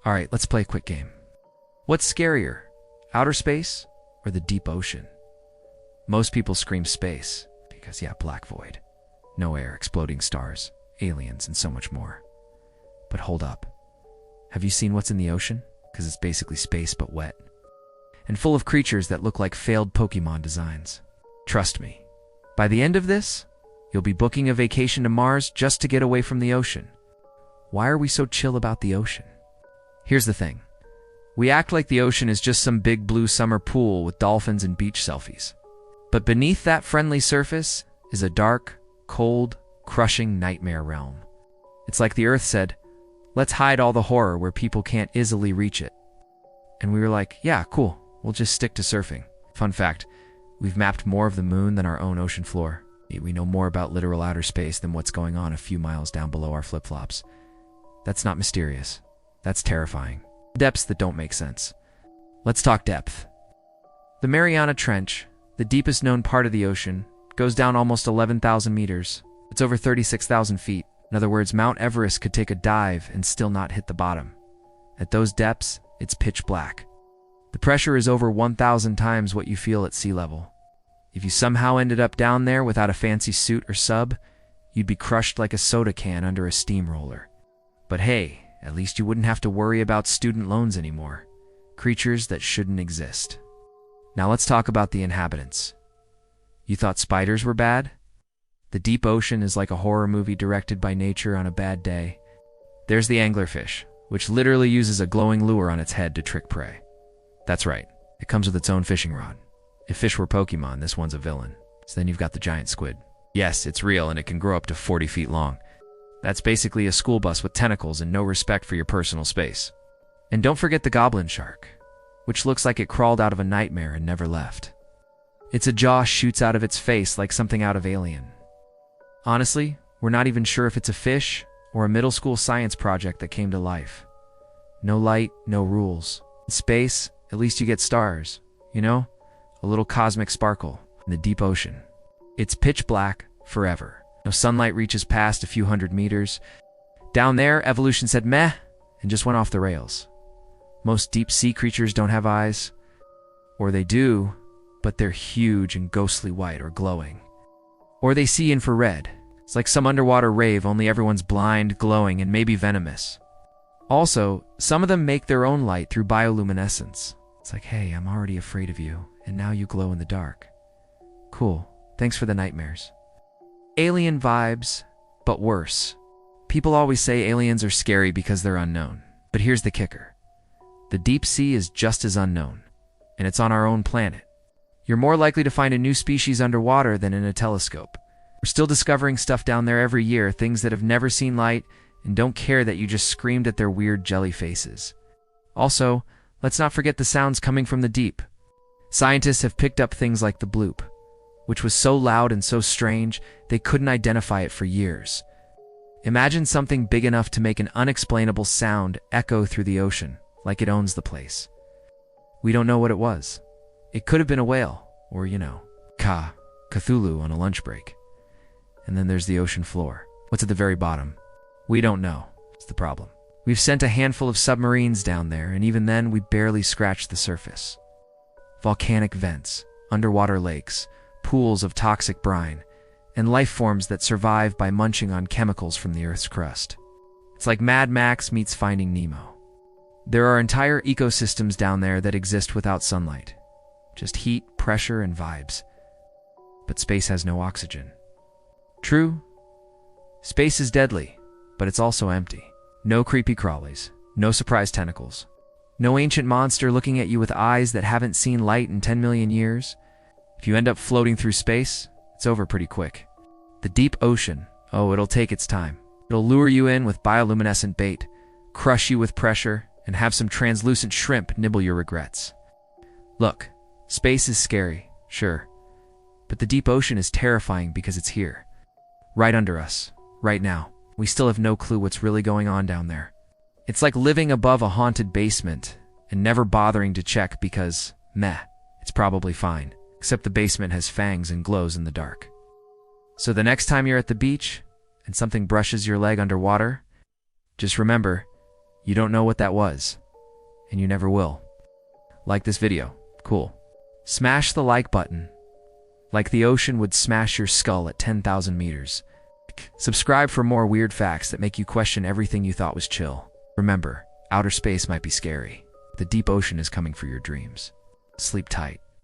Alright, let's play a quick game. What's scarier, outer space or the deep ocean? Most people scream space because, yeah, black void. No air, exploding stars, aliens, and so much more. But hold up. Have you seen what's in the ocean? Because it's basically space but wet. And full of creatures that look like failed Pokemon designs. Trust me, by the end of this, you'll be booking a vacation to Mars just to get away from the ocean. Why are we so chill about the ocean? Here's the thing. We act like the ocean is just some big blue summer pool with dolphins and beach selfies. But beneath that friendly surface is a dark, cold, crushing nightmare realm. It's like the Earth said, let's hide all the horror where people can't easily reach it. And we were like, yeah, cool, we'll just stick to surfing. Fun fact, we've mapped more of the moon than our own ocean floor. We know more about literal outer space than what's going on a few miles down below our flip-flops. That's not mysterious. That's terrifying. Depths that don't make sense. Let's talk depth. The Mariana Trench, the deepest known part of the ocean, goes down almost 11,000 meters. It's over 36,000 feet. In other words, Mount Everest could take a dive and still not hit the bottom. At those depths, it's pitch black. The pressure is over 1,000 times what you feel at sea level. If you somehow ended up down there without a fancy suit or sub, you'd be crushed like a soda can under a steamroller. But hey, at least you wouldn't have to worry about student loans anymore. Creatures that shouldn't exist. Now let's talk about the inhabitants. You thought spiders were bad? The deep ocean is like a horror movie directed by nature on a bad day. There's the anglerfish, which literally uses a glowing lure on its head to trick prey. That's right, it comes with its own fishing rod. If fish were Pokemon, this one's a villain. So then you've got the giant squid. Yes, it's real and it can grow up to 40 feet long. That's basically a school bus with tentacles and no respect for your personal space. And don't forget the goblin shark, which looks like it crawled out of a nightmare and never left. Its jaw shoots out of its face like something out of Alien. Honestly, we're not even sure if it's a fish or a middle school science project that came to life. No light, no rules. In space, at least you get stars, you know? A little cosmic sparkle in the deep ocean. It's pitch black forever. No sunlight reaches past a few hundred meters. Down there, evolution said meh and just went off the rails. Most deep sea creatures don't have eyes. Or they do, but they're huge and ghostly white or glowing. Or they see infrared. It's like some underwater rave, only everyone's blind, glowing, and maybe venomous. Also, some of them make their own light through bioluminescence. It's like, hey, I'm already afraid of you, and now you glow in the dark. Cool, thanks for the nightmares. Alien vibes, but worse. People always say aliens are scary because they're unknown. But here's the kicker. The deep sea is just as unknown, and it's on our own planet. You're more likely to find a new species underwater than in a telescope. We're still discovering stuff down there every year, things that have never seen light and don't care that you just screamed at their weird jelly faces. Also, let's not forget the sounds coming from the deep. Scientists have picked up things like the bloop, which was so loud and so strange they couldn't identify it for years. Imagine something big enough to make an unexplainable sound echo through the ocean, like it owns the place. We don't know what it was. It could have been a whale, or, Cthulhu on a lunch break. And then there's the ocean floor. What's at the very bottom? We don't know. It's the problem. We've sent a handful of submarines down there, and even then we barely scratched the surface. Volcanic vents, underwater lakes, pools of toxic brine, and life forms that survive by munching on chemicals from the Earth's crust. It's like Mad Max meets Finding Nemo. There are entire ecosystems down there that exist without sunlight. Just heat, pressure, and vibes. But space has no oxygen. True, space is deadly, but it's also empty. No creepy crawlies, no surprise tentacles, no ancient monster looking at you with eyes that haven't seen light in 10 million years. If you end up floating through space, it's over pretty quick. The deep ocean, oh, it'll take its time. It'll lure you in with bioluminescent bait, crush you with pressure, and have some translucent shrimp nibble your regrets. Look, space is scary, sure, but the deep ocean is terrifying because it's here. Right under us, right now. We still have no clue what's really going on down there. It's like living above a haunted basement and never bothering to check because, it's probably fine, except the basement has fangs and glows in the dark. So the next time you're at the beach and something brushes your leg underwater, just remember, You don't know what that was, and you never will. Like this video. Cool. Smash the like button. Like the ocean would smash your skull at 10,000 meters. Subscribe for more weird facts that make you question everything you thought was chill. Remember, outer space might be scary. The deep ocean is coming for your dreams. Sleep tight.